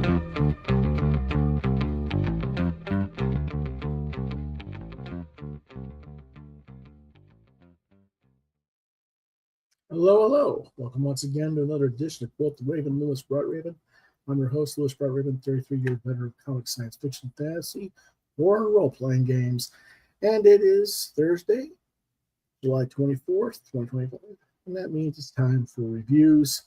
Hello, hello. Welcome once again to another edition of Quoth the Raven, Lewis Bright Raven. I'm your host, Lewis Bright Raven, 33-year veteran of comic, science fiction, fantasy, horror, and role-playing games. And it is Thursday, July 24th, 2025. And that means it's time for reviews.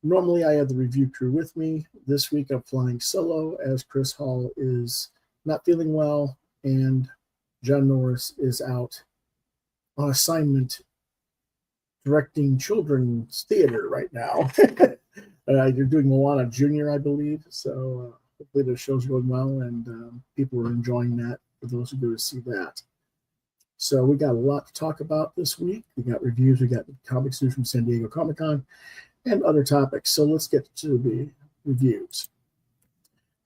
Normally, I have the review crew with me. This week, I'm flying solo as Chris Hall is not feeling well, and John Norris is out on assignment directing children's theater right now. You're doing Moana Junior, I believe. So hopefully the show's going well and people are enjoying that for those who go to see that. So we got a lot to talk about this week. We got reviews. We got comics news from San Diego Comic-Con and other topics. So let's get to the reviews.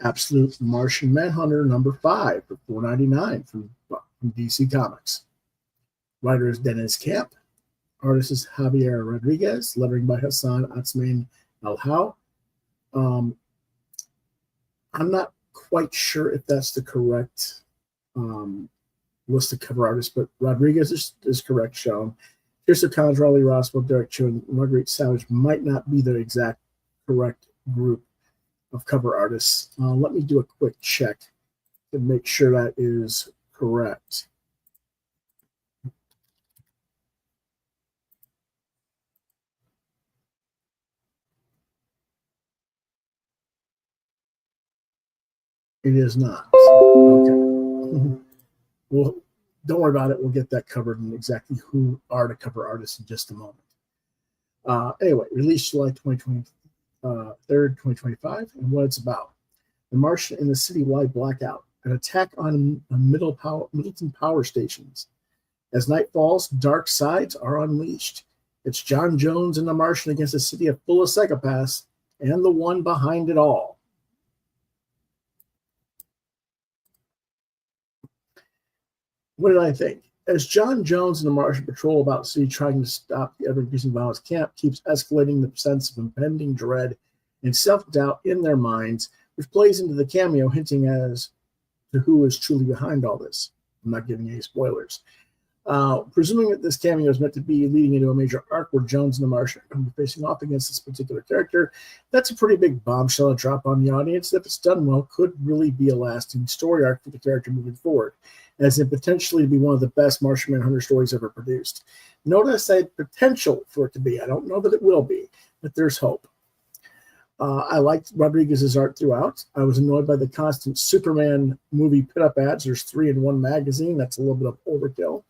Absolute Martian Manhunter number 5 for $4.99 from DC Comics. Writer is Dennis Camp. Artist is Javier Rodriguez, lettering by Hassan Atsmain Al-How. I'm not quite sure if that's the correct list of cover artists, but Rodriguez is correct shown. Here's the Collins, Raleigh Rosswell, Derek Cho, and Marguerite Savage might not be the exact correct group of cover artists. Let me do a quick check to make sure that is correct. It is not. Okay. Well, don't worry about it. We'll get that covered and exactly who are the cover artists in just a moment. Anyway, released July 23rd, 2025, and what it's about. The Martian in the city-wide blackout, an attack on Middleton power stations. As night falls, dark sides are unleashed. It's John Jones and the Martian against a city full of psychopaths and the one behind it all. What did I think? As John Jones and the Martian patrol about the city trying to stop the ever-increasing violence, Camp keeps escalating the sense of impending dread and self-doubt in their minds, which plays into the cameo hinting as to who is truly behind all this. I'm not giving any spoilers. Presuming that this cameo is meant to be leading into a major arc where Jones and the Martian are facing off against this particular character, that's a pretty big bombshell to drop on the audience. If it's done well, could really be a lasting story arc for the character moving forward, as in potentially be one of the best Martian Manhunter stories ever produced. Notice I said potential for it to be. I don't know that it will be, but there's hope. I liked Rodriguez's art throughout. I was annoyed by the constant Superman movie pit-up ads. There's 3 in one magazine. That's a little bit of overkill.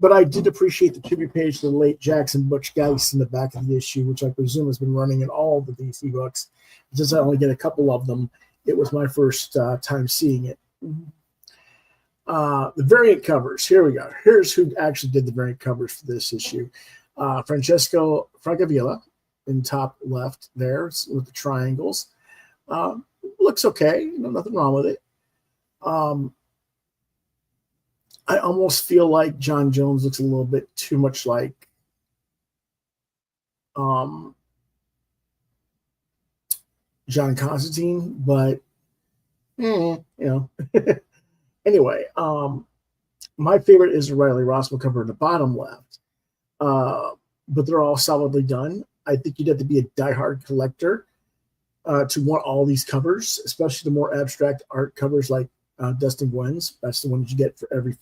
But I did appreciate the tribute page to the late Jackson Butch Geiss in the back of the issue, which I presume has been running in all the DC books. Since I only get a couple of them, it was my first time seeing it. The variant covers. Here we go. Here's who actually did the variant covers for this issue. Francesco Francavilla in top left there with the triangles. Looks okay. Nothing wrong with it. I almost feel like John Jones looks a little bit too much like John Constantine, but Anyway, my favorite is the Riley Rosswell cover in the bottom left, but they're all solidly done. I think you'd have to be a diehard collector to want all these covers, especially the more abstract art covers like Dustin Gwen's. That's the one that you get for every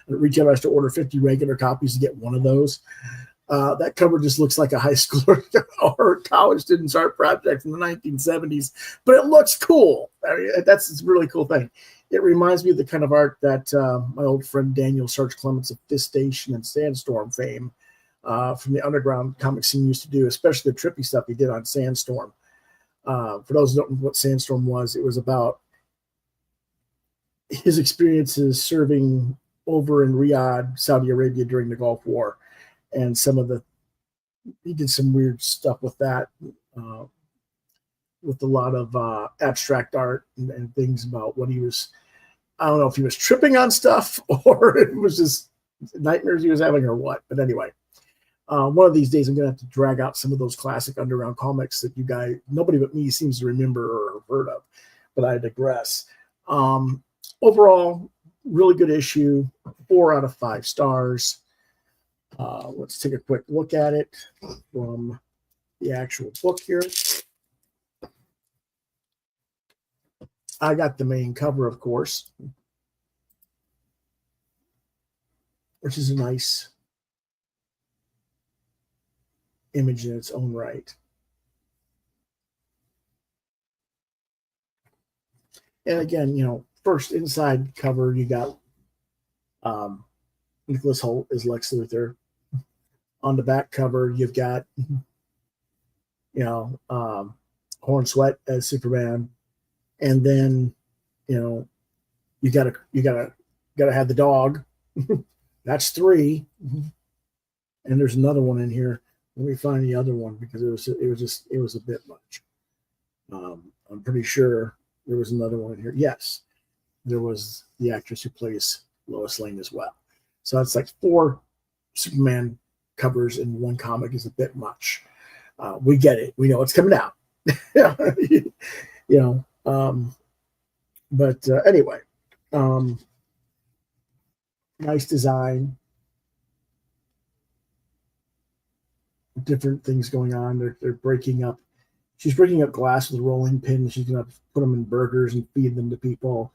retailer has to order 50 regular copies to get one of those. That cover just looks like a high schooler or college student's art project from the 1970s, but it looks cool. I mean, that's a really cool thing. It reminds me of the kind of art that my old friend Daniel Sarge Clements of Fist Station and Sandstorm fame from the underground comic scene used to do, especially the trippy stuff he did on Sandstorm. For those who don't know what Sandstorm was, it was about his experiences serving over in Riyadh, Saudi Arabia during the Gulf War. And he did some weird stuff with that, with a lot of abstract art and things about what he was, I don't know if he was tripping on stuff or it was just nightmares he was having or what. But anyway, One of these days, I'm going to have to drag out some of those classic underground comics that nobody but me seems to remember or have heard of, but I digress. Overall, really good issue, 4 out of 5 stars. Let's take a quick look at it from the actual book here. I got the main cover, of course, which is a nice image in its own right. And again, you know, first inside cover, you got Nicholas Hoult as Lex Luthor. On the back cover, you've got, you know, Horn Sweat as Superman. And then, you know, you gotta have the dog. That's 3. And there's another one in here. Let me find the other one because it was a bit much. I'm pretty sure there was another one in here. Yes, there was the actress who plays Lois Lane as well. So that's like 4 Superman covers in one comic is a bit much. We get it. We know it's coming out. You know. But anyway, nice design. Different things going on. They're breaking up. She's breaking up glass with a rolling pin. She's going to put them in burgers and feed them to people.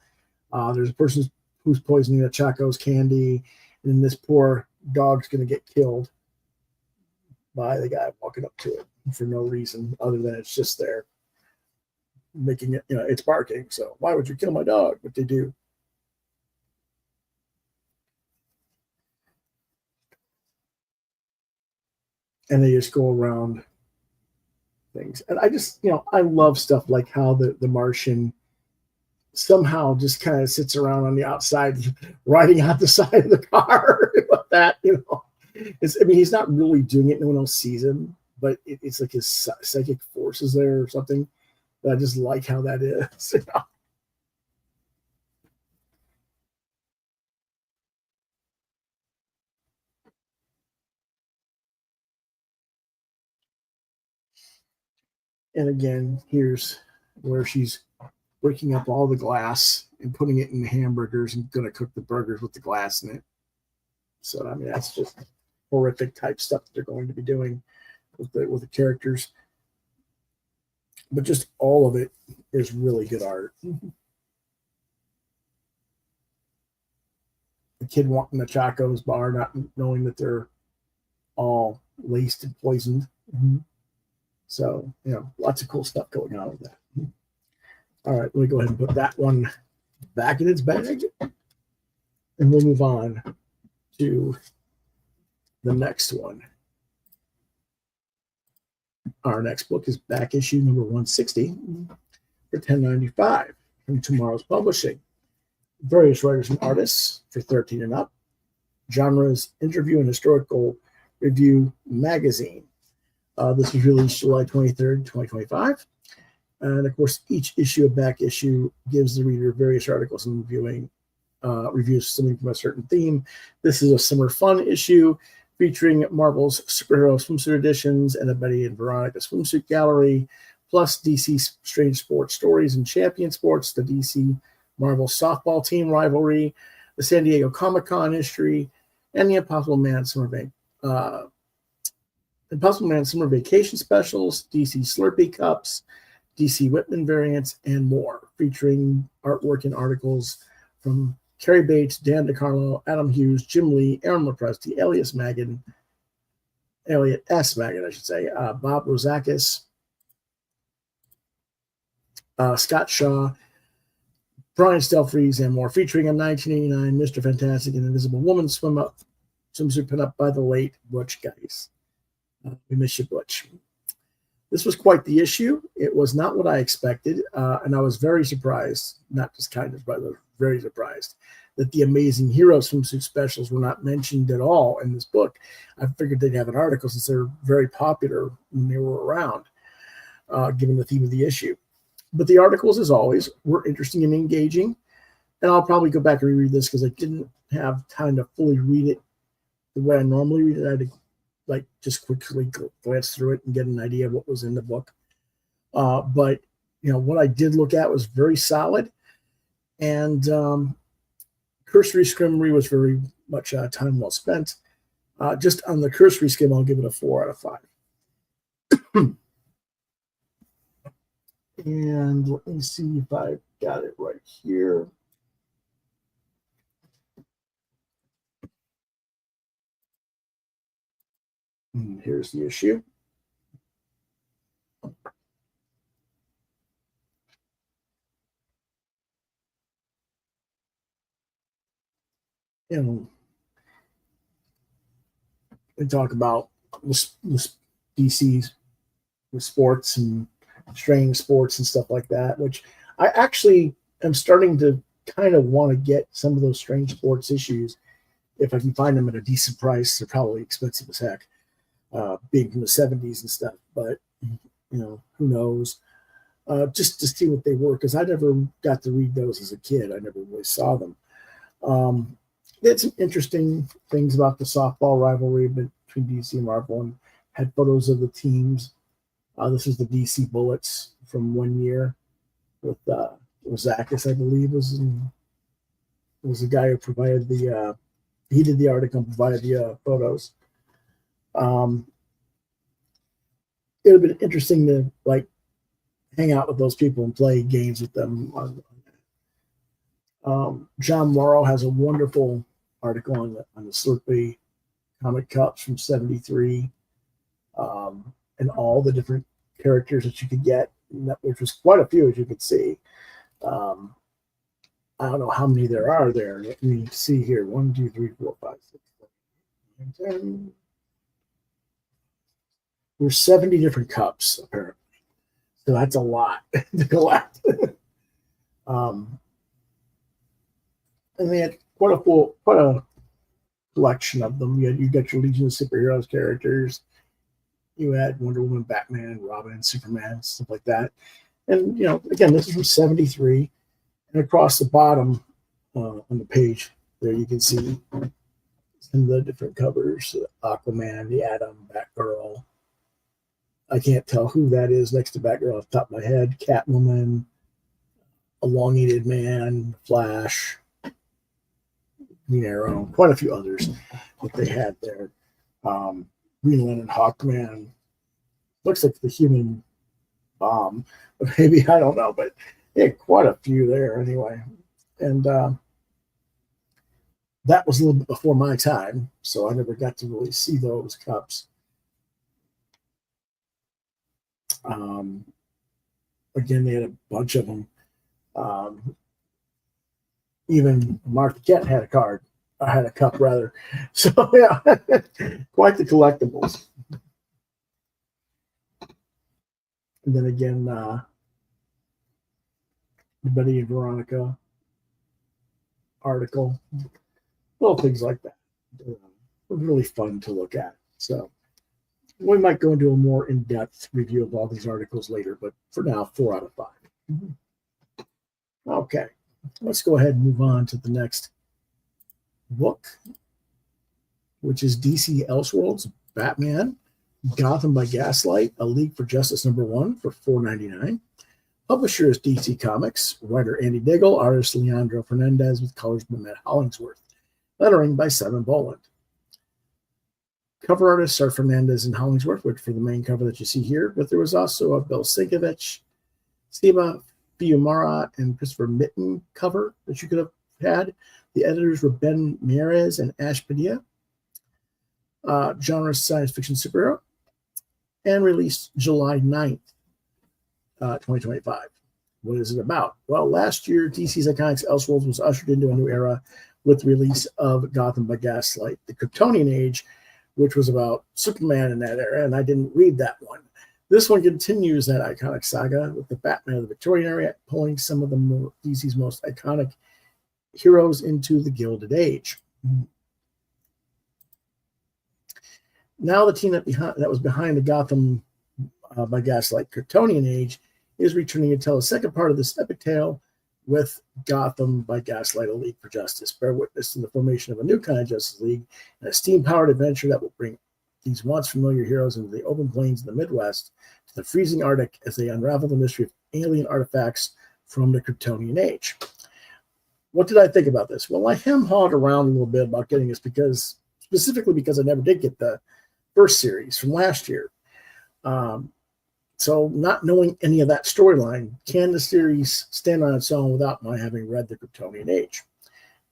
There's a person who's poisoning the Chaco's candy, and this poor dog's going to get killed by the guy walking up to it for no reason other than it's just there, making it, you know, it's barking. So why would you kill my dog? But they do. And they just go around things. And I just, you know, I love stuff like how the Martian somehow just kind of sits around on the outside, riding out the side of the car. Like that, you know. I mean, he's not really doing it. No one else sees him, but it's like his psychic force is there or something. But I just like how that is. You know? And again, here's where she's breaking up all the glass and putting it in hamburgers and going to cook the burgers with the glass in it. So, I mean, that's just horrific type stuff that they're going to be doing with the characters. But just all of it is really good art. The kid wanting the Chaco's bar, not knowing that they're all laced and poisoned. So, you know, lots of cool stuff going on with that. All right, let me go ahead and put that one back in its bag. And we'll move on to the next one. Our next book is back issue number 160 for $10.95 from Tomorrow's Publishing. Various writers and artists for 13 and up. Genres, interview and historical review magazine. This was released July 23rd, 2025. And of course, each issue of back issue gives the reader various articles and reviews stemming from a certain theme. This is a summer fun issue featuring Marvel's superhero swimsuit editions and a Betty and Veronica swimsuit gallery, plus DC Strange Sports Stories and Champion Sports, the DC Marvel softball team rivalry, the San Diego Comic-Con history, and the Impossible Man Summer Vacation specials, DC Slurpee cups, DC Whitman variants, and more, featuring artwork and articles from Carrie Bates, Dan DeCarlo, Adam Hughes, Jim Lee, Aaron Lopresti, Elliot S. Maggin, Bob Rozakis, Scott Shaw, Brian Stelfreeze, and more, featuring a 1989 Mr. Fantastic and Invisible Woman swimsuit put up by the late Butch Guice. We miss you, Butch. This was quite the issue. It was not what I expected, and I was very surprised, not just kind of, but very surprised, that the Amazing Heroes swimsuit specials were not mentioned at all in this book. I figured they'd have an article since they're very popular when they were around, given the theme of the issue. But the articles, as always, were interesting and engaging, and I'll probably go back and reread this because I didn't have time to fully read it the way I normally read it. I had to like just quickly glance through it and get an idea of what was in the book. But what I did look at was very solid, and cursory skimmery was very much time well spent. Just on the cursory skim, I'll give it a 4 out of 5. And let me see if I got it right here. And here's the issue. We talk about DC's with sports and strange sports and stuff like that, which I actually am starting to kind of want to get some of those strange sports issues if I can find them at a decent price. They're probably expensive as heck, being from the 70s and stuff, but who knows? Just to see what they were, because I never got to read those as a kid. I never really saw them. They had some interesting things about the softball rivalry between DC and Marvel, and had photos of the teams. This is the DC Bullets from one year with Zakis, I believe, was the guy who provided he did the article and provided the photos. It would have been interesting to hang out with those people and play games with them. John Morrow has a wonderful article on the Slurpee comic cups from '73, and all the different characters that you could get, which was quite a few, as you could see. I don't know how many there are there. Let me see here. 1, 2, 3, 4, 5, 6, 7, 8, 9, 10. There's 70 different cups, apparently. So that's a lot to collect. And they had quite a collection of them. You got your Legion of Superheroes characters. You had Wonder Woman, Batman, Robin, Superman, stuff like that. And again, this is from '73. And across the bottom on the page there, you can see some of the different covers: Aquaman, the Atom, Batgirl. I can't tell who that is next to Batgirl off the top of my head. Catwoman, Elongated Man, Flash, Green Arrow, quite a few others that they had there. Green Lantern, Hawkman, looks like the Human Bomb, but maybe, I don't know, but yeah, quite a few there anyway. And that was a little bit before my time, so I never got to really see those cups. Again, they had a bunch of them. Even Martha Kent had a card. I had a cup, rather. So, yeah, quite the collectibles. And then again, the Betty and Veronica article, little things like that. Really fun to look at. So we might go into a more in-depth review of all these articles later, but for now, 4 out of 5. Okay, let's go ahead and move on to the next book, which is DC Elseworlds Batman Gotham by Gaslight, A League for Justice #1 for $4.99. Publisher is DC Comics. Writer Andy Diggle, artist Leandro Fernandez, with colors by Matt Hollingsworth. Lettering by Simon Boland. Cover artists are Fernandez and Hollingsworth, which for the main cover that you see here, but there was also a Bill Sienkiewicz, Sima Fiumara, and Christopher Mitten cover that you could have had. The editors were Ben Mieres and Ash Padilla. Genre science fiction superhero, and released July 9th, 2025. What is it about? Well, last year, DC's Iconics Elseworlds was ushered into a new era with the release of Gotham by Gaslight, the Kryptonian Age, which was about Superman in that era, and I didn't read that one. This one continues that iconic saga with the Batman of the Victorian era, pulling some of DC's most iconic heroes into the Gilded Age. Now the team that was behind the Gotham by Gaslight Kryptonian Age is returning to tell the second part of this epic tale with Gotham by Gaslight, A League for Justice. Bear witness to the formation of a new kind of Justice League, and a steam-powered adventure that will bring these once familiar heroes into the open plains of the Midwest to the freezing Arctic as they unravel the mystery of alien artifacts from the Kryptonian age. What did I think about this? Well, I hem-hawed around a little bit about getting this specifically because I never did get the first series from last year. So not knowing any of that storyline, can the series stand on its own without my having read the Kryptonian age?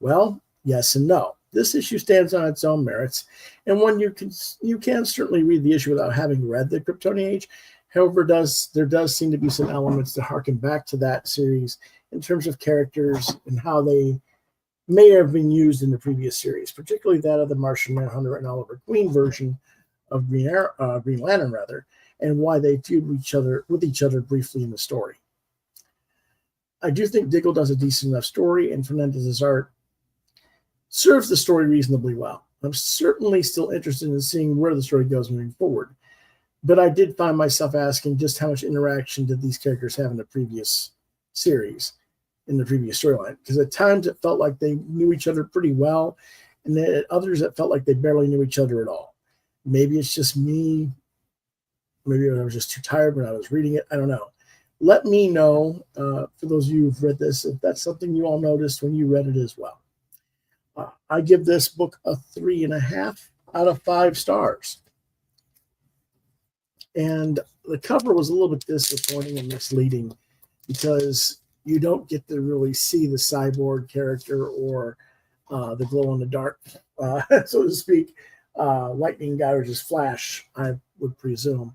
Well, yes and no. This issue stands on its own merits, and one you can certainly read the issue without having read the Kryptonian age. However, there does seem to be some elements that harken back to that series in terms of characters and how they may have been used in the previous series, particularly that of the Martian Manhunter and Oliver Queen version of Green Lantern, and why they feud with each other briefly in the story. I do think Diggle does a decent enough story, and Fernandez's art serves the story reasonably well. I'm certainly still interested in seeing where the story goes moving forward, but I did find myself asking just how much interaction did these characters have in the previous series, in the previous storyline, because at times it felt like they knew each other pretty well, and then at others it felt like they barely knew each other at all. Maybe it's just me. Maybe I was just too tired when I was reading it. I don't know. Let me know, for those of you who've read this, if that's something you all noticed when you read it as well. I give this book a 3.5 out of 5 stars. And the cover was a little bit disappointing and misleading because you don't get to really see the cyborg character or the glow-in-the-dark, so to speak, lightning guy or just Flash, I would presume.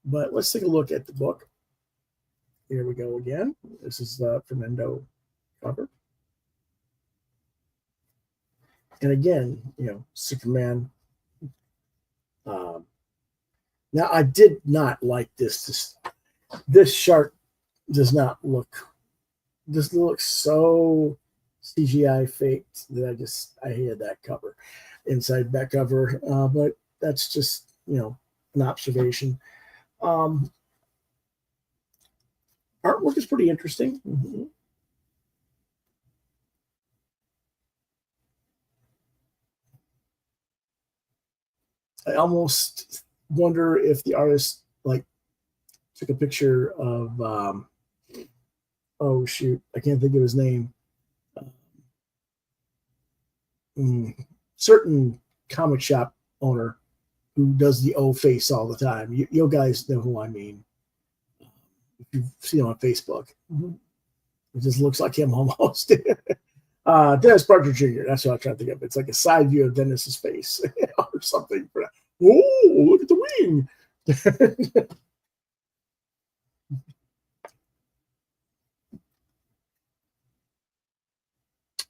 But let's take a look at the book. Here we go again. This is the Fernando cover. And again, Superman. Now, I did not like this. This shark does not look. This looks so CGI faked that I hated that cover, inside back cover. But that's just an observation. Artwork is pretty interesting. Mm-hmm. I almost wonder if the artist took a picture of oh shoot, I can't think of his name. Certain comic shop owner who does the O face all the time. You guys know who I mean. If you've seen him on Facebook, it just looks like him almost. Dennis Parker Jr. That's what I'm trying to think of. It's like a side view of Dennis's face or something. Oh, look at the wing.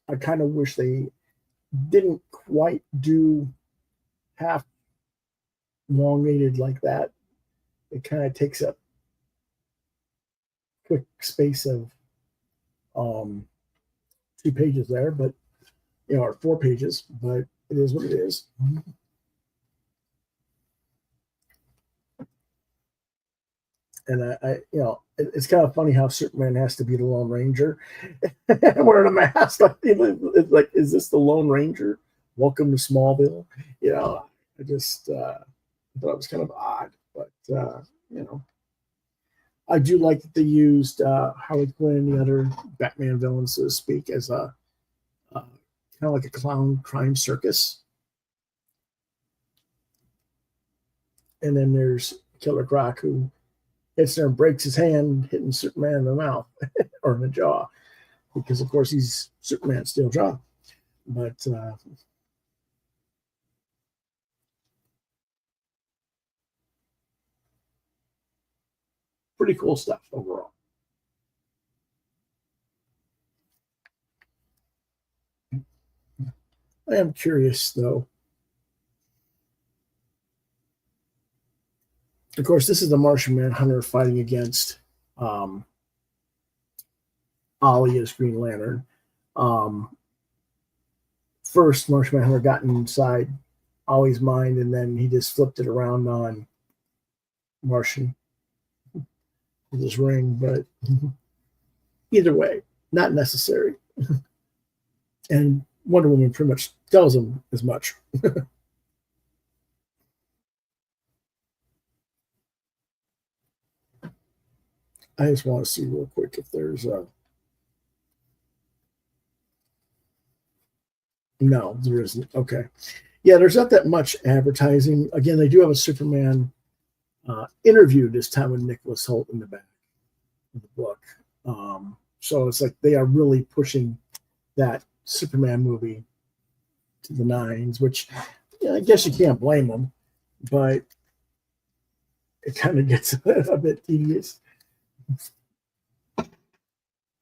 I kind of wish they didn't quite do half elongated like that. It kind of takes up quick space of 2 pages there, but or 4 pages, but it is what it is. And it's kind of funny how Superman has to be the Lone Ranger wearing a mask. It's like, is this the Lone Ranger? Welcome to Smallville. I just thought it was kind of odd, but I do like that they used Harley Quinn and the other Batman villains, so to speak, as a kind of like a clown crime circus. And then there's Killer Croc, who gets there and breaks his hand, hitting Superman in the mouth or in the jaw, because of course he's Superman's steel jaw. But pretty cool stuff overall. I am curious, though. Of course, this is the Martian Manhunter fighting against Ollie as Green Lantern. First, Martian Manhunter got inside Ollie's mind, and then he just flipped it around on Martian with his ring. But either way, not necessary. And Wonder Woman pretty much tells him as much. I just want to see real quick if there's a... No, there isn't. Okay. Yeah, there's not that much advertising. Again, they do have a Superman interview this time with Nicholas Hoult in the back of the book. So it's like they are really pushing that Superman movie to the nines, which I guess you can't blame them, but it kind of gets a bit tedious.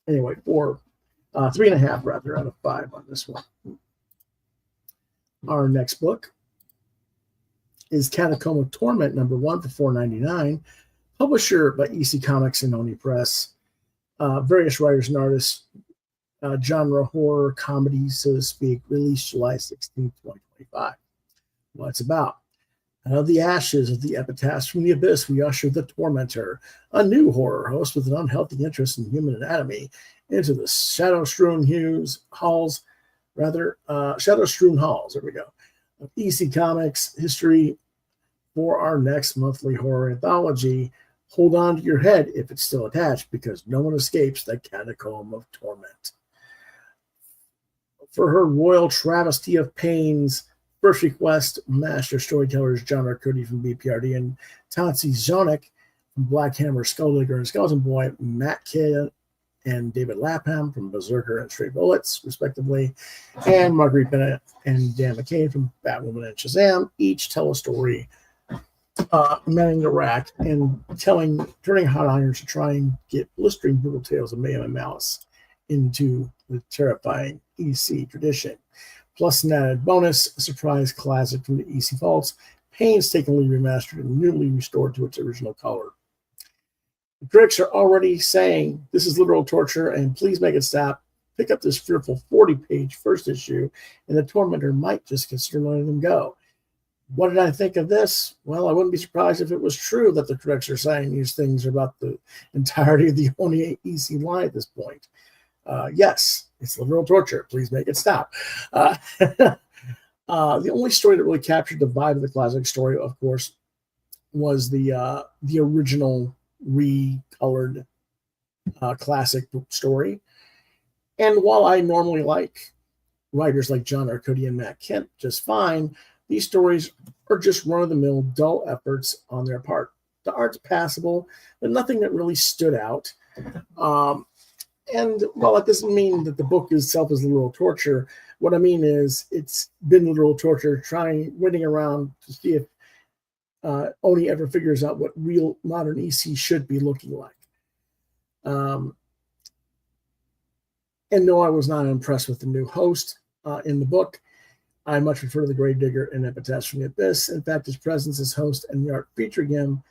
Anyway, 3.5 rather out of 5 on this one. Our next book is CATACOMB of Torment #1 for $4.99. Publisher by EC Comics and Oni Press. Various writers and artists. Genre horror comedy, so to speak. Released July 16, 2025. What it's about. Out of the ashes of the epitaphs from the abyss, we usher the Tormentor, a new horror host with an unhealthy interest in human anatomy, into the shadow-strewn halls. There we go. Of EC Comics history for our next monthly horror anthology. Hold on to your head if it's still attached, because no one escapes the Catacomb of Torment. For her royal travesty of pains, first request, master storytellers John Arcudi from BPRD and Tatsi Zonik from Black Hammer, Skulldigger, and Skeleton Boy, Matt Kidd and David Lapham from Berserker and Stray Bullets, respectively, and Marguerite Bennett and Dan McCain from Batwoman and Shazam, each tell a story manning the rack and turning hot irons to try and get blistering brutal tales of mayhem and malice into the terrifying EC tradition. Plus an added bonus, a surprise classic from the EC vaults, painstakingly remastered and newly restored to its original color. The critics are already saying this is literal torture and please make it stop. Pick up this fearful 40-page first issue and the Tormentor might just consider letting them go. What did I think of this? Well, I wouldn't be surprised if it was true that the critics are saying these things are about the entirety of the Oni EC line at this point. Yes, it's literal torture. Please make it stop. The only story that really captured the vibe of the classic story, of course, was the original recolored classic story. And while I normally like writers like John Arcudi and Matt Kent just fine, these stories are just run-of-the-mill, dull efforts on their part. The art's passable, but nothing that really stood out. And while it doesn't mean that the book itself is literal torture, what I mean is it's been literal torture waiting around to see if Oni ever figures out what real modern EC should be looking like. And no, I was not impressed with the new host in the book. I much prefer the Gravedigger and Epitaphs from the Abyss. In fact, his presence as host and the art featuring him,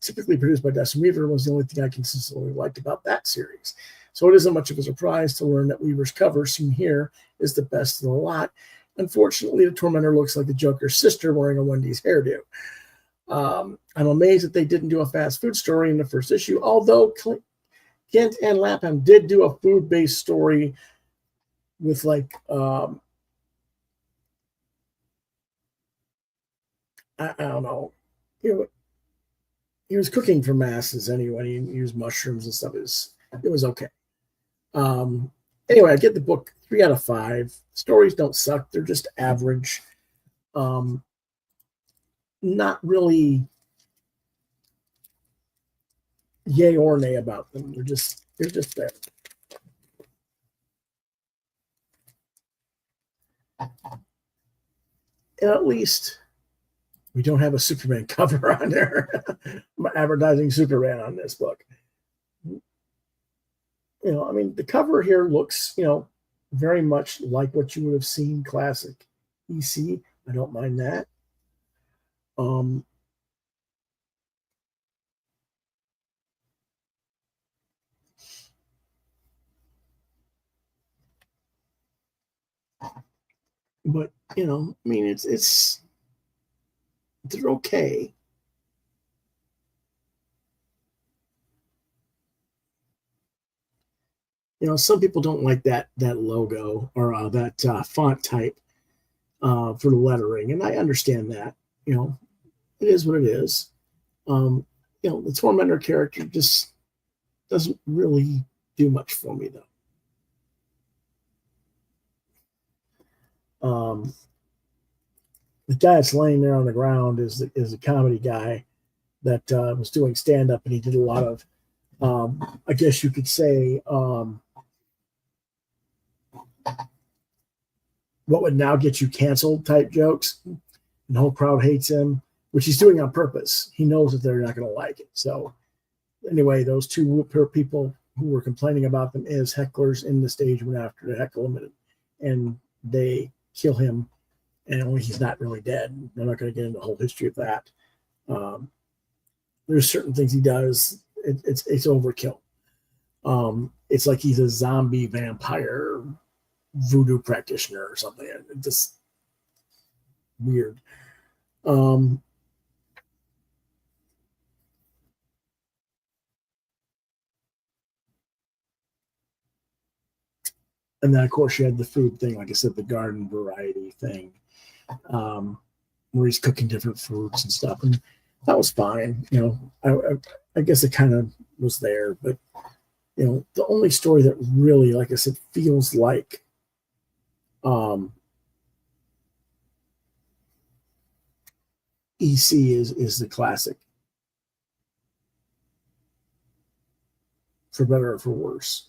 typically produced by Dustin Weaver, was the only thing I consistently liked about that series. So it isn't much of a surprise to learn that Weaver's cover seen here is the best of the lot. Unfortunately, the Tormentor looks like the Joker's sister wearing a Wendy's hairdo. I'm amazed that they didn't do a fast food story in the first issue, although Kent and Lapham did do a food-based story with like I don't know. He was cooking for masses anyway. He used mushrooms and stuff. It was okay. Anyway, I get the book 3 out of 5. Stories don't suck. They're just average. Not really yay or nay about them. They're just there. And at least we don't have a Superman cover on there. I'm advertising Superman on this book. I mean, the cover here looks, very much like what you would have seen classic EC. I don't mind that. But, I mean, they're okay. Some people don't like that logo or that font type for the lettering, and I understand that. It is what it is. The Tormentor character just Doesn't really do much for me, though. The guy that's laying there on the ground is a comedy guy that was doing stand-up, and he did a lot of, I guess you could say, what would now get you canceled type jokes. And the whole crowd hates him, which he's doing on purpose. He knows that they're not going to like it. So anyway, those two people who were complaining about them as hecklers in the stage went after to heckle him, and they kill him. And only he's not really dead. I'm not going to get into the whole history of that. There's certain things he does. It's overkill. It's like he's a zombie vampire voodoo practitioner or something. It's just weird. And then, of course, you had the food thing, like I said, the garden variety thing. Where he's cooking different foods and stuff, and that was fine. I guess it kind of was there, but the only story that really, like I said, feels like EC is the classic, for better or for worse.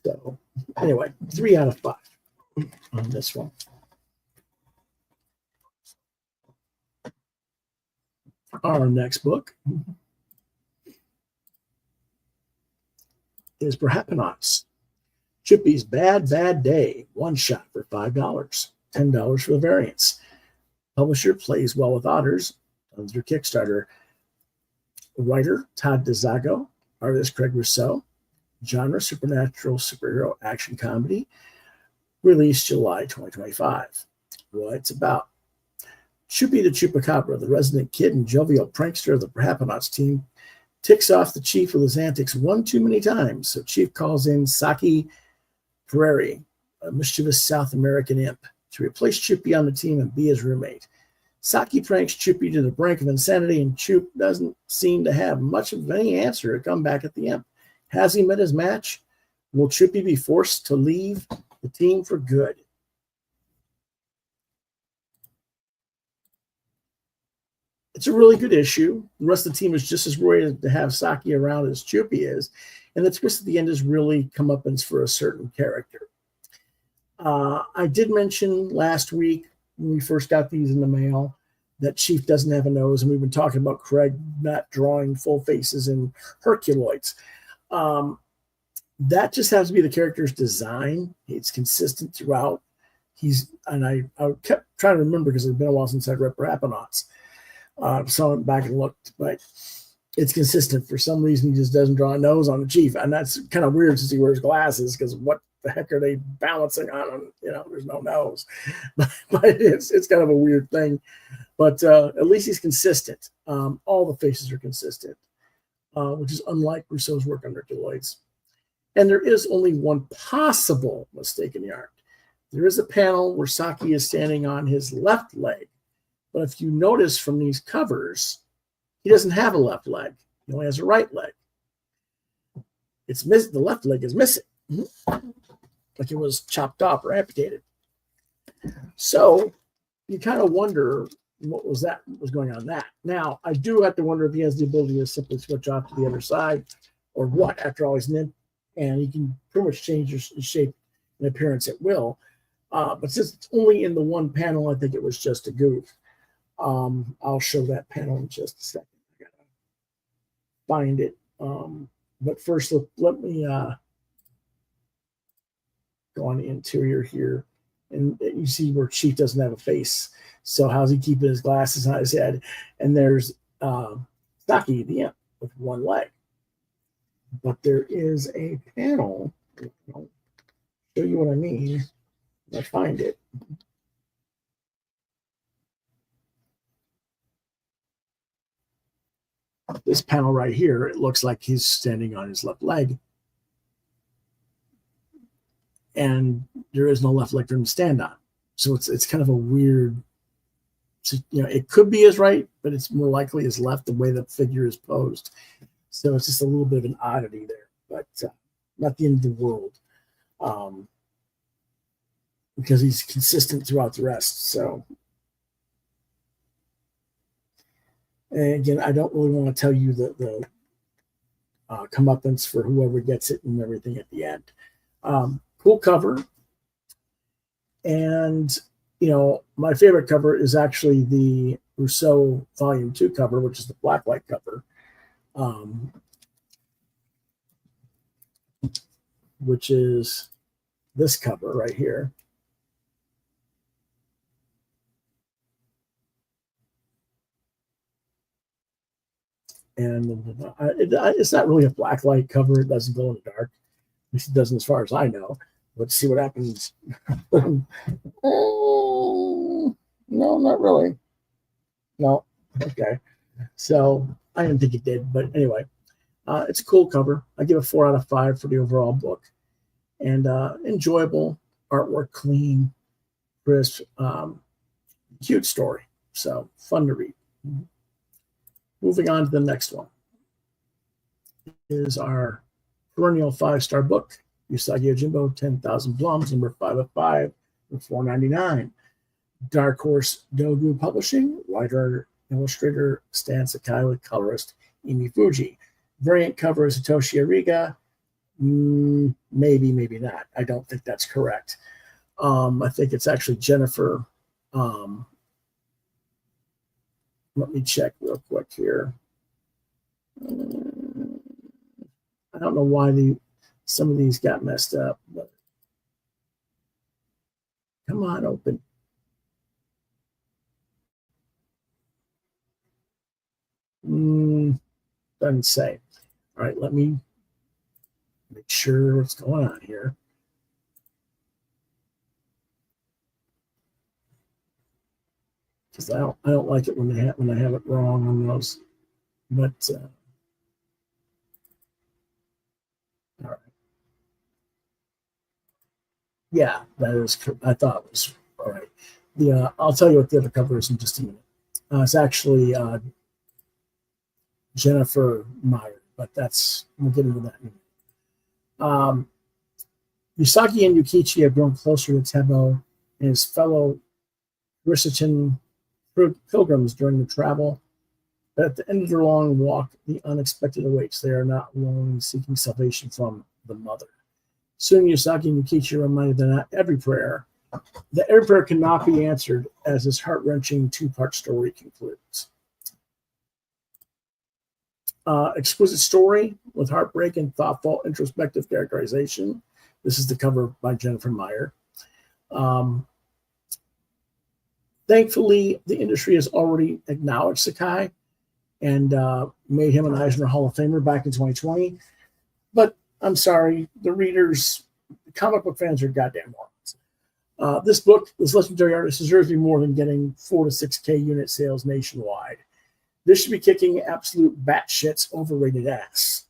So anyway, 3 out of 5 on this one. Our next book is PERHAPANAUTS. CHOOPIE'S Bad Bad Day, one shot for $5, $10 for the variants. Publisher Plays Well with Otters, on their Kickstarter. Writer Todd DeZago, artist Craig Rousseau. Genre supernatural superhero action comedy. Released July 2025. What it's about. Choopie the Chupacabra, the resident kid and jovial prankster of the PERHAPANAUTS team, ticks off the chief with his antics one too many times, so Chief calls in Saki Prairie, a mischievous South American imp, to replace Choopie on the team and be his roommate. Saki pranks Choopie to the brink of insanity, and Choop doesn't seem to have much of any answer to come back at the imp. Has he met his match? Will Choopie be forced to leave the team for good? It's a really good issue. The rest of the team is just as worried to have Saki around as Choopie is. And the twist at the end is really comeuppance for a certain character. I did mention last week when we first got these in the mail that Chief doesn't have a nose. And we've been talking about Craig not drawing full faces in Herculoids. That just has to be the character's design. It's consistent throughout. I kept trying to remember because it's been a while since I read PERHAPANAUTS. So I went back and looked, but it's consistent. For some reason, he just doesn't draw a nose on the Chief, and that's kind of weird since he wears glasses. Because what the heck are they balancing on him? There's no nose, but it's kind of a weird thing. But at least he's consistent. All the faces are consistent, which is unlike Rousseau's work on Herculoids. And there is only one possible mistake in the art. There is a panel where Saki is standing on his left leg. But if you notice from these covers, he doesn't have a left leg. He only has a right leg. The left leg is missing. Like it was chopped off or amputated. So you kind of wonder what was going on that. Now, I do have to wonder if he has the ability to simply switch off to the other side or what. After all, he's an imp, and he can pretty much change his shape and appearance at will. But since it's only in the one panel, I think it was just a goof. I'll show that panel in just a second. I gotta find it. But first, let me go on the interior here. And you see where Chief doesn't have a face. So how's he keeping his glasses on his head? And there's Saki, the imp, with one leg. But there is a panel. I'll show you what I mean. I find it. This panel right here, it looks like he's standing on his left leg. And there is no left leg for him to stand on. So it's kind of a weird, it could be his right, but it's more likely his left, the way the figure is posed. So it's just a little bit of an oddity there, but not the end of the world, because he's consistent throughout the rest. So, and again, I don't really want to tell you the comeuppance for whoever gets it and everything at the end. Cool cover. And, you know, my favorite cover is actually the Rousseau Volume 2 cover, which is the blacklight cover, which is this cover right here. And it's not really a blacklight cover. It doesn't glow in the dark. At least it doesn't as far as I know. Let's see what happens. Oh, no, not really. No. Okay. So I didn't think it did. But anyway, it's a cool cover. I give it 4 out of 5 for the overall book. And enjoyable artwork, clean, crisp, cute story. So fun to read. Moving on to the next one is our perennial 5-star book, Usagi Yojimbo, 10,000 Plums, number 5 of 5, for $4.99. Dark Horse Dogu Publishing, writer, illustrator Stan Sakai with colorist Emi Fuji. Variant cover is Satoshi Ariga. Maybe, maybe not. I don't think that's correct. I think it's actually Jennifer. Let me check real quick here. I don't know why some of these got messed up, but come on, open. Doesn't say. All right, let me make sure what's going on here. Because I don't like it when I have it wrong on those, but all right, yeah, that is. I thought it was all right. I'll tell you what the other cover is in just a minute. It's actually Jennifer Meyer, but we'll get into that in a minute. Usagi and Yukichi have grown closer to Tebo and his fellow Rishitan pilgrims during the travel. But at the end of their long walk, the unexpected awaits. They are not alone in seeking salvation from the mother. Soon Usagi and Yukichi are reminded that every prayer cannot be answered, as this heart-wrenching 2-part story concludes. Exquisite story with heartbreak and thoughtful, introspective characterization. This is the cover by Jennifer Meyer. Thankfully, the industry has already acknowledged Sakai and made him an Eisner Hall of Famer back in 2020. But I'm sorry, the comic book fans are goddamn morons. This legendary artist deserves to be more than getting 4 to 6K unit sales nationwide. This should be kicking absolute batshit's overrated ass.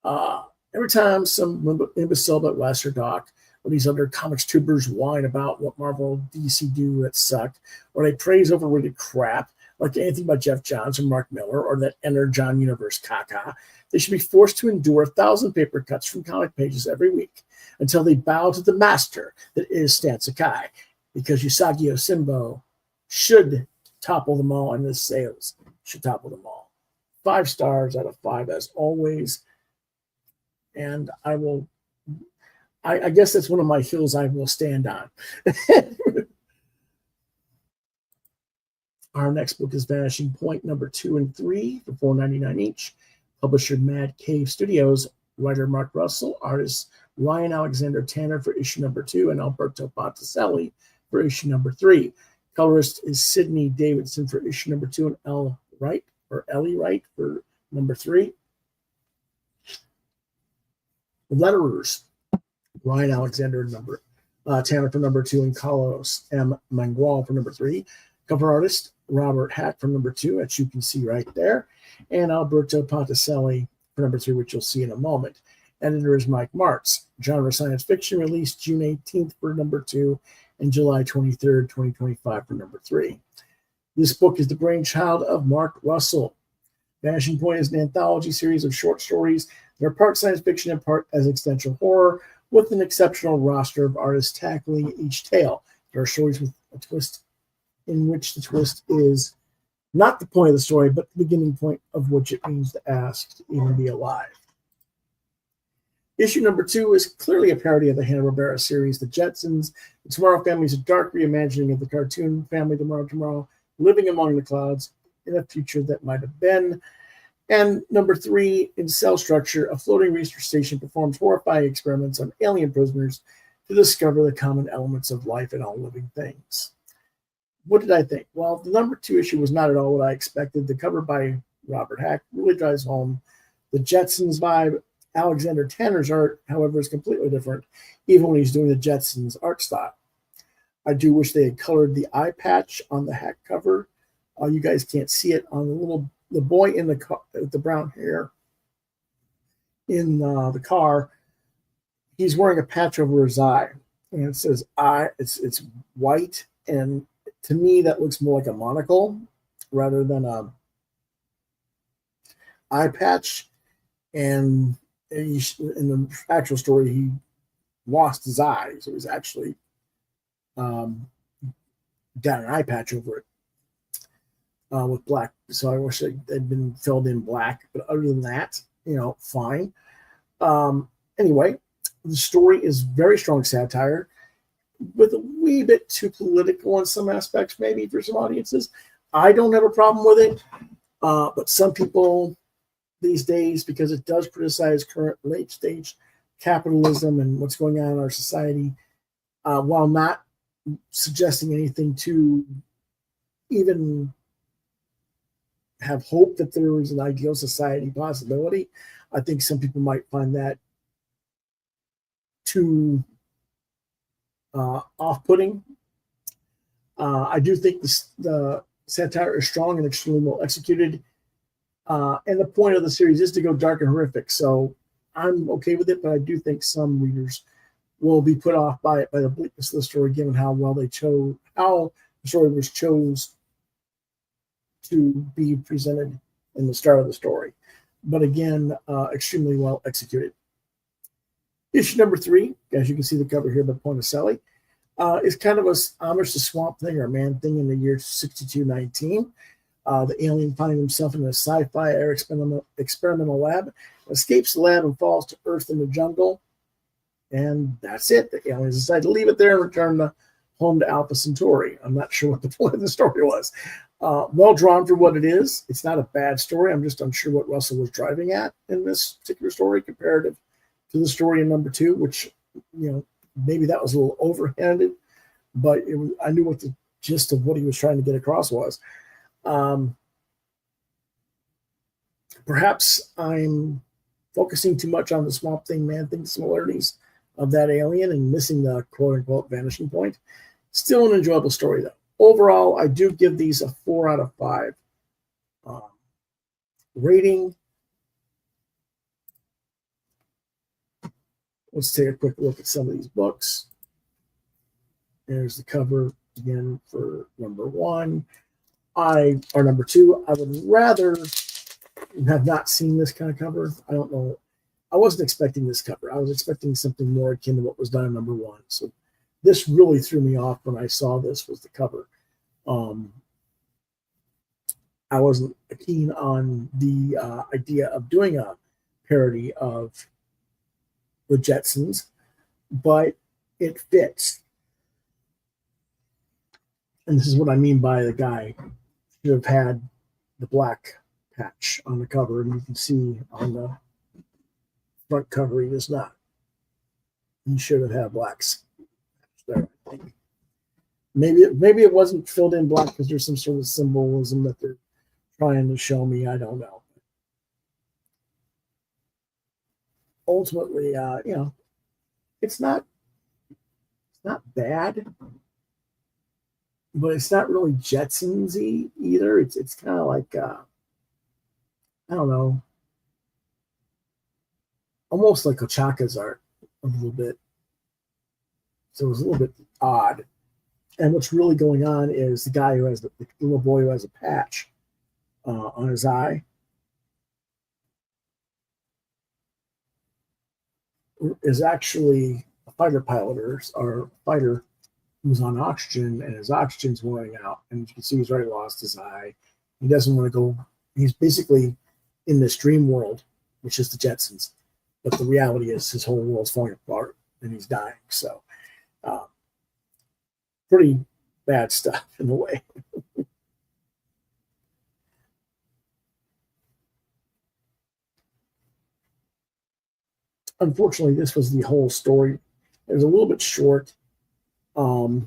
Every time some imbecile but Wes or Doc or these other comics tubers whine about what Marvel DC do that suck, or they praise overrated crap like anything by Jeff Johns or Mark Miller or that Energon Universe caca, they should be forced to endure 1,000 paper cuts from comic pages every week until they bow to the master that is Stan Sakai, because Usagi Yojimbo should topple them all, and this sales should topple them all. 5 stars out of 5 as always. And I guess that's one of my hills I will stand on. Our next book is Vanishing Point number 2 and 3 for $4.99 each. Publisher Mad Cave Studios, writer Mark Russell, artist Ryan Alexander Tanner for issue number 2, and Alberto Botticelli for issue number 3. Colorist is Sidney Davidson for issue number 2 and Ellie Wright for number 3. The letterers, Ryan Alexander Tanner for number 2 and Carlos M. Mangual for number 3. Cover artist Robert Hack for number 2, as you can see right there, and Alberto Botticelli for number 3, which you'll see in a moment. Editor is Mike Martz. Genre science fiction, released June 18th for number 2 and July 23rd, 2025 for number 3. This book is the brainchild of Mark Russell. Vanishing Point is an anthology series of short stories that are part science fiction and part existential horror, with an exceptional roster of artists tackling each tale. There are stories with a twist in which the twist is not the point of the story, but the beginning point of which it means to ask to even be alive. Issue number 2 is clearly a parody of the Hanna-Barbera series, The Jetsons. The Tomorrow Family is a dark reimagining of the cartoon family Tomorrow, living among the clouds in a future that might have been. And number 3, in Cell Structure, a floating research station performs horrifying experiments on alien prisoners to discover the common elements of life in all living things. What did I think? Well, the number 2 issue was not at all what I expected. The cover by Robert Hack really drives home the Jetsons vibe. Alexander Tanner's art, however, is completely different, even when he's doing the Jetsons art style. I do wish they had colored the eye patch on the Hack cover. You guys can't see it on the boy in the brown hair in the car. He's wearing a patch over his eye, and it says "eye." It's white, and to me that looks more like a monocle rather than a eye patch. And in the actual story, he lost his eye, so he's actually got an eye patch over it with black. So I wish it had been filled in black, but other than that, fine. Anyway, the story is very strong satire, with a wee bit too political in some aspects, maybe for some audiences. I don't have a problem with it, but some people these days, because it does criticize current late stage capitalism and what's going on in our society, while not suggesting anything to even have hope that there is an ideal society possibility. I think some people might find that too off-putting. I do think the satire is strong and extremely well executed. And the point of the series is to go dark and horrific. So I'm okay with it, but I do think some readers will be put off by it, by the bleakness of the story, given how well they chose, how the story was chose to be presented in the start of the story. But again, extremely well executed. Issue number 3, as you can see the cover here by Ponticelli, is kind of a homage to Swamp Thing or Man Thing in the year 6219. The alien finding himself in a sci-fi air experimental lab, escapes the lab and falls to Earth in the jungle. And that's it. The aliens decide to leave it there and return home to Alpha Centauri. I'm not sure what the point of the story was. Well drawn for what it is. It's not a bad story. I'm just unsure what Russell was driving at in this particular story comparative to the story in number 2, which, maybe that was a little overhanded, but I knew what the gist of what he was trying to get across was. Perhaps I'm focusing too much on the Swamp Thing, Man Thing similarities of that alien and missing the quote-unquote vanishing point. Still an enjoyable story, though. Overall, I do give these a 4 out of 5 rating. Let's take a quick look at some of these books. There's the cover again for number 1. Or number 2, I would rather have not seen this kind of cover. I don't know. I wasn't expecting this cover. I was expecting something more akin to what was done in number 1. So this really threw me off when I saw this was the cover. I wasn't keen on the idea of doing a parody of the Jetsons, but it fits. And this is what I mean by the guy should have had the black patch on the cover, and you can see on the front cover he does not. He should have had blacks there, I think. Maybe it wasn't filled in black because there's some sort of symbolism that they're trying to show me. I don't know. Ultimately, it's not bad, but it's not really Jetsons-y either. It's kind of like I don't know, almost like Ochaka's art a little bit. So it was a little bit odd. And what's really going on is the guy who has the little boy who has a patch on his eye is actually a fighter pilot or a fighter who's on oxygen, and his oxygen's wearing out. And you can see he's already lost his eye. He doesn't want to go. He's basically in this dream world, which is the Jetsons. But the reality is his whole world's falling apart and he's dying. So pretty bad stuff in a way. Unfortunately, this was the whole story. It was a little bit short for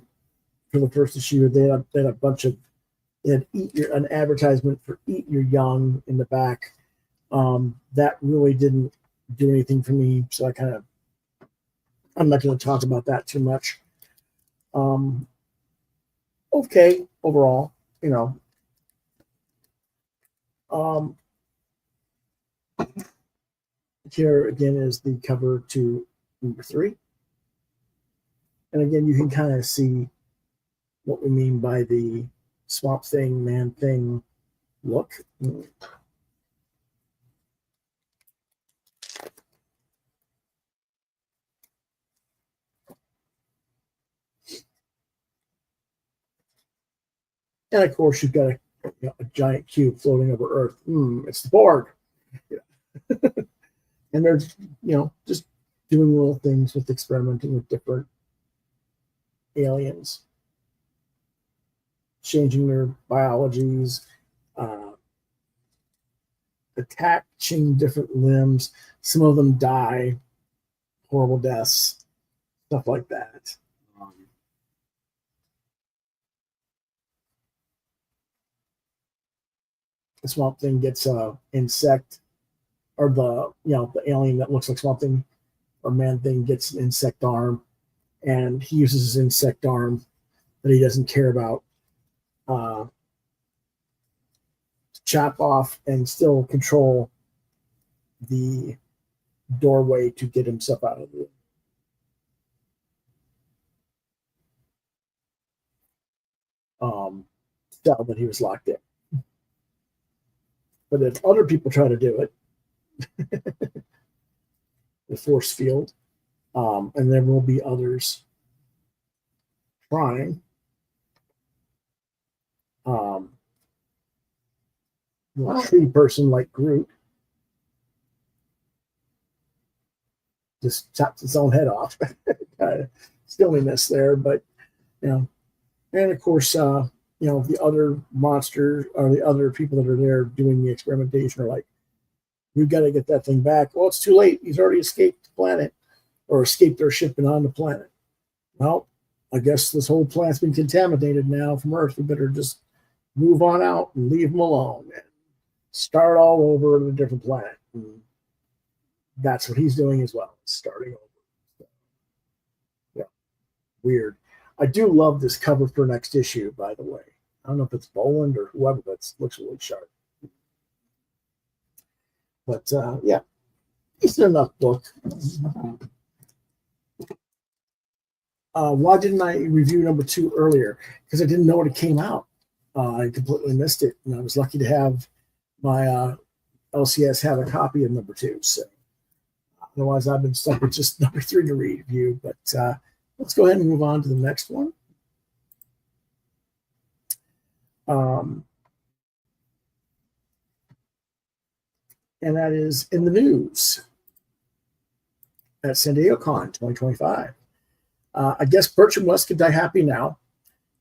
the first issue. They had a bunch of an advertisement for Eat Your Young in the back. That really didn't do anything for me, so I'm not going to talk about that too much. Okay, overall, here again is the cover to number 3. And again, you can kind of see what we mean by the Swamp Thing, Man Thing look. And of course, you've got a giant cube floating over Earth. It's the Borg. Yeah. And they're, just doing little things with experimenting with different aliens, changing their biologies, attaching different limbs. Some of them die, horrible deaths, stuff like that. The Swamp Thing gets a insect, or the alien that looks like Swamp Thing or Man Thing gets an insect arm, and he uses his insect arm that he doesn't care about to chop off and still control the doorway to get himself out of the cell that he was locked in. But if other people try to do it, the force field, and there will be others trying. A tree person like Groot just chops his own head off. Silliness there, but and of course, the other monsters or the other people that are there doing the experimentation are like, we've got to get that thing back. Well, it's too late. He's already escaped the planet, or escaped their ship and on the planet. Well, I guess this whole planet's been contaminated now from Earth. We better just move on out and leave them alone and start all over on a different planet. And that's what he's doing as well, starting over. So, yeah, weird. I do love this cover for next issue, by the way. I don't know if it's Boland or whoever, but it looks really sharp. But yeah, decent enough book. Why didn't I review number 2 earlier? Because I didn't know when it came out. I completely missed it, and I was lucky to have my LCS have a copy of number 2. So otherwise, I've been stuck with just number 3 to review. But let's go ahead and move on to the next one. And that is in the news at San Diego Con 2025. I guess Bertram West could die happy now.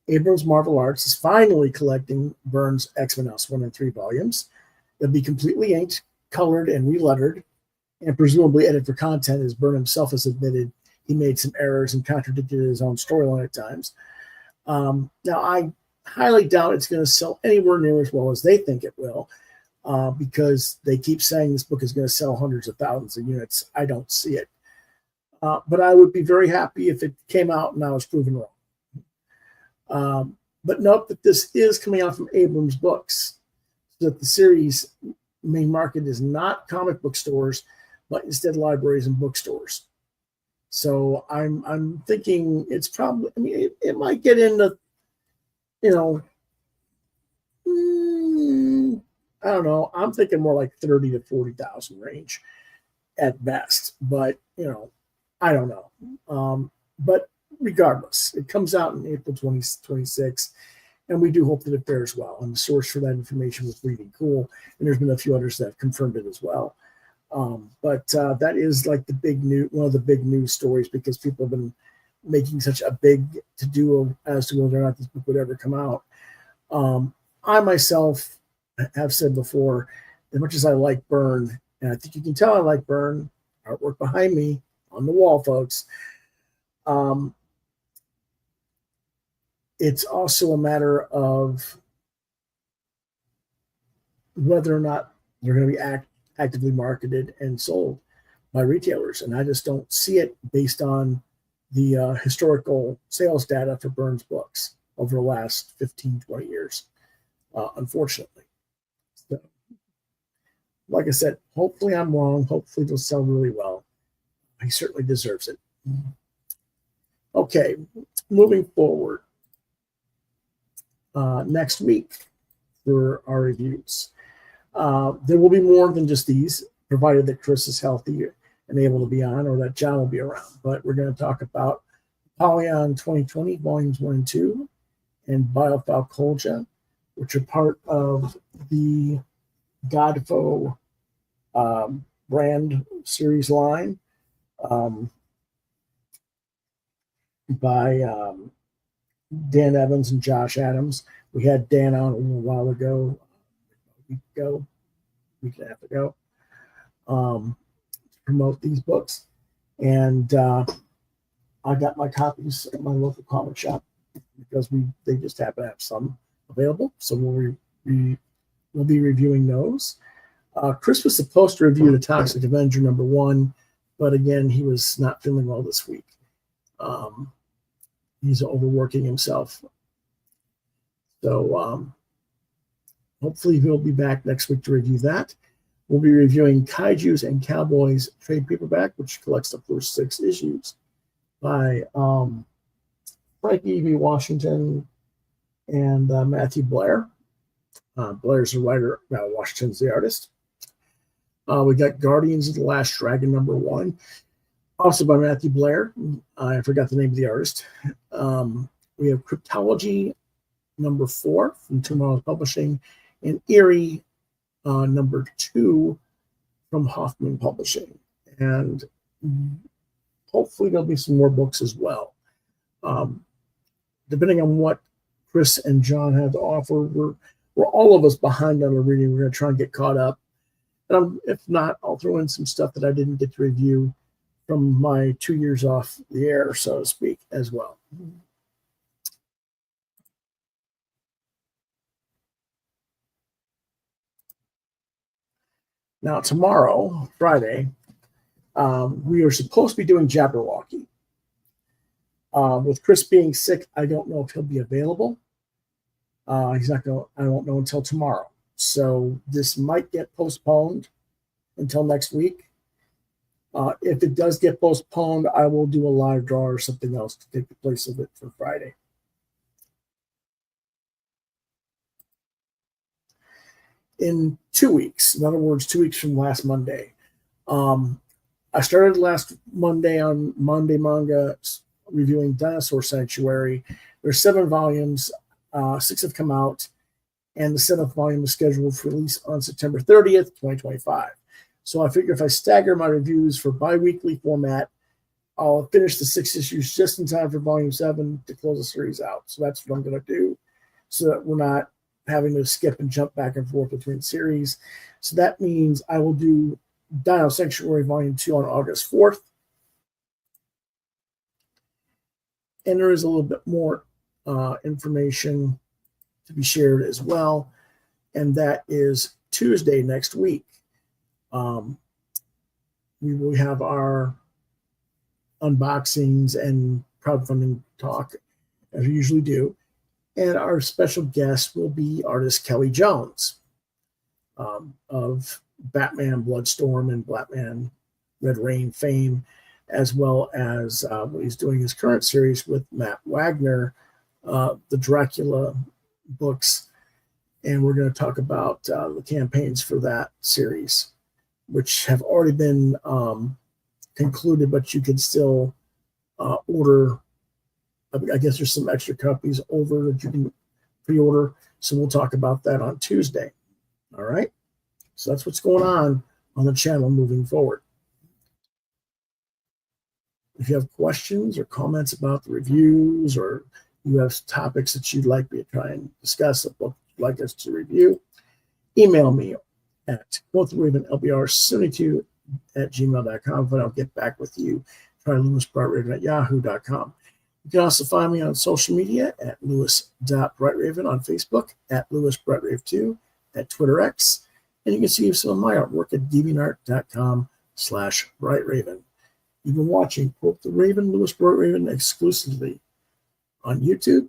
Abrams Marvel Arts is finally collecting Byrne's X-Men House 1 and 3 volumes. They'll be completely inked, colored, and relettered, and presumably edited for content, as Byrne himself has admitted he made some errors and contradicted his own storyline at times. Now, I highly doubt it's going to sell anywhere near as well as they think it will, because they keep saying this book is going to sell hundreds of thousands of units. I don't see it. But I would be very happy if it came out and I was proven wrong. But note that this is coming out from Abrams Books, so that the series main market is not comic book stores, but instead libraries and bookstores. So I'm thinking it's probably, I mean, it might get into, I don't know. I'm thinking more like 30 to 40,000 range at best. But, I don't know. But regardless, it comes out in April 2026, and we do hope that it fares well. And the source for that information was Reading Cool, and there's been a few others that have confirmed it as well. But that is like the big one of the big news stories, because people have been making such a big to-do as to whether or not this book would ever come out. I myself have said before, as much as I like Byrne, and I think you can tell I like Byrne, artwork behind me on the wall, folks. It's also a matter of whether or not they're going to be actively marketed and sold by retailers. And I just don't see it based on the historical sales data for Byrne's books over the last 15, 20 years, unfortunately. So, like I said, hopefully I'm wrong. Hopefully they'll sell really well. He certainly deserves it. Okay, moving forward. Next week for our reviews. There will be more than just these, provided that Chris is healthy and able to be on, or that John will be around. But we're going to talk about Apollyon 2020, Volumes 1 and 2, and Biofalcolgia, which are part of the Godfo brand series line by Dan Evans and Josh Adams. We had Dan on a little while ago, week and a half ago, to promote these books. And I got my copies at my local comic shop because they just happen to have some available. So we'll be reviewing those. Chris was supposed to review The Toxic Avenger #1, but again, he was not feeling well this week. He's overworking himself. So hopefully he'll be back next week to review that. We'll be reviewing Kaijus and Cowboys trade paperback, which collects the first 6 issues by Frank E.V. Washington and Matthew Blair. Blair's the writer, Washington's the artist. We got Guardians of the Last Dragon #1, also by Matthew Blair. I forgot the name of the artist. We have Cryptology #4 from Tomorrow's Publishing, and Eerie #2 from Hoffman Publishing. And hopefully there'll be some more books as well. Depending on what Chris and John have to offer, we're all of us behind on our reading. We're going to try and get caught up. And if not, I'll throw in some stuff that I didn't get to review from my 2 years off the air, so to speak, as well. Now, tomorrow, Friday, we are supposed to be doing Jabberwocky. With Chris being sick, I don't know if he'll be available. He's not going. I won't know until tomorrow. So this might get postponed until next week. If it does get postponed, I will do a live draw or something else to take the place of it for Friday. In 2 weeks, in other words, 2 weeks from last Monday, I started last Monday on Monday Manga reviewing Dinosaur Sanctuary. There's 7 volumes, 6 have come out, and the 7th volume is scheduled for release on September 30th, 2025. So I figure if I stagger my reviews for bi-weekly format, I'll finish the 6 issues just in time for volume 7 to close the series out. So that's what I'm going to do, so that we're not having to skip and jump back and forth between series. So that means I will do Dino Sanctuary Volume 2 on August 4th. And there is a little bit more information to be shared as well. And that is Tuesday next week. We will have our unboxings and crowdfunding talk, as we usually do. And our special guest will be artist Kelly Jones of Batman Bloodstorm and Batman Red Rain fame, as well as what he's doing his current series with Matt Wagner, the Dracula books. And we're going to talk about the campaigns for that series, which have already been concluded, but you can still order. I guess there's some extra copies over that you can pre-order. So we'll talk about that on Tuesday. All right. So that's what's going on the channel moving forward. If you have questions or comments about the reviews, or you have topics that you'd like me to try and discuss, a book you'd like us to review, email me at quothraven72@gmail.com, and I'll get back with you. Try lewisbrightraven@yahoo.com. You can also find me on social media at lewis.brightraven on Facebook, at lewisbrightrave2, at Twitter X, and you can see some of my artwork at deviantart.com/brightraven. You've been watching Quoth the Raven, Lewis Bright Raven, exclusively on YouTube.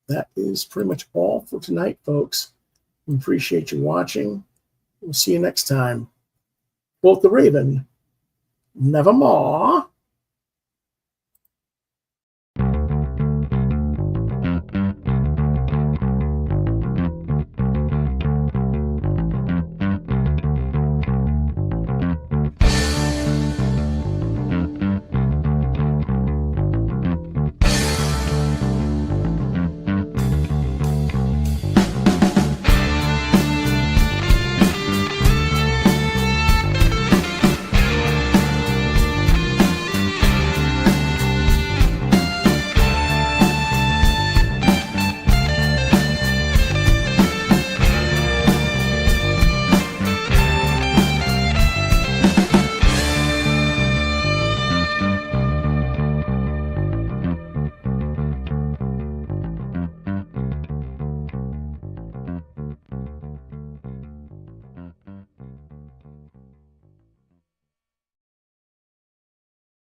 That is pretty much all for tonight, folks. We appreciate you watching. We'll see you next time. Quoth the Raven, nevermore.